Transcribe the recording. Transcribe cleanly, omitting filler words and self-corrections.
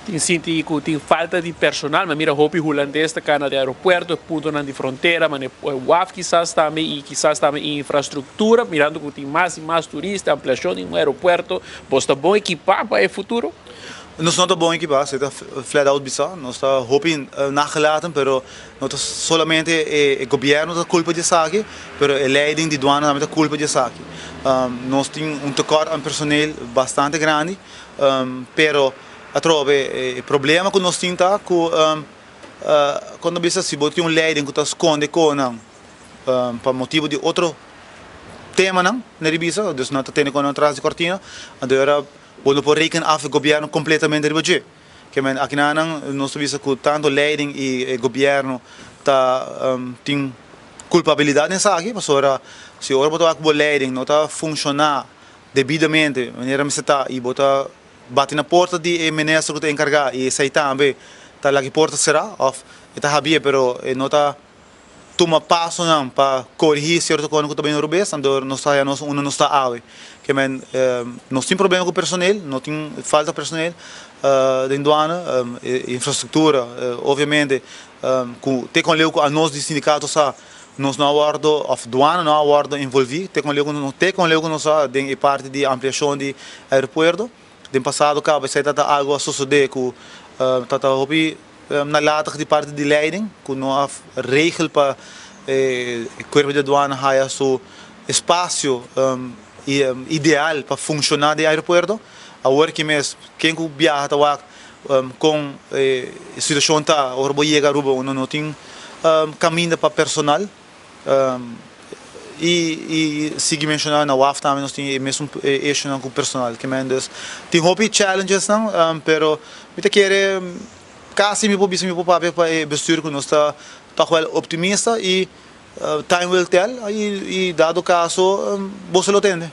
Tem senti que tem falta de personal, mas mira, hopi holandês está cá no aeroporto, ponto na fronteira, mas o WAF quizás também e quizás também infraestrutura, mirando que tem mais e mais turistas, ampliação em um aeroporto, você está bom equipado para o futuro? Nós não estamos bom equipados, está flat out bizarro, nós estamos hoping nagelaten, pero nós solamente o governo da culpa de saque, pero a leiding de douane também da culpa de saque. Nós temos tekort aan personeel bastante grande, pero a trove problema que nós temos tá que quando bisa se botar leiding que está esconde com para motivo de outro tema não, na revista, dus não está tendo com atrás de cortina, agora quando por rekenen af o governo completamente budget. Que men aqui nós vimos que tanto leiding e governo tem culpabilidade nessa aqui, mas agora se agora botar a leiding não está funcionar devidamente, maneira me está e botar bate na porta de ministro que está encarregado e sai também tá lá que porta será of está habia pero não está toma passo não para corrigir certo coisa que também não rubes, então nós não está ave que men nós tem problema com o personal, não tem falta de personal de douana, infraestrutura, obviamente tem com leu a nós de sindicato sa nós não aguardo of douana não aguardo envolver, tem com leu nós de parte de ampliação de aeroporto. De passado cá vai sair algo a suceder que tata hopi na lata de parte de leiding que não há regel para o corpo de douana haja seu espaço ideal para funcionar de aeroporto. Agora que mesmo quem viaja com a situação tá orbo chega rubo não tem caminho para personal e seguir mencionando na WAF também nós temos mesmo eixo com o personal que mendes tem hobby challenges não pero me te querer quase me pobis me popar para bestuur que nós está optimista e time will tell e dado caso você lo tende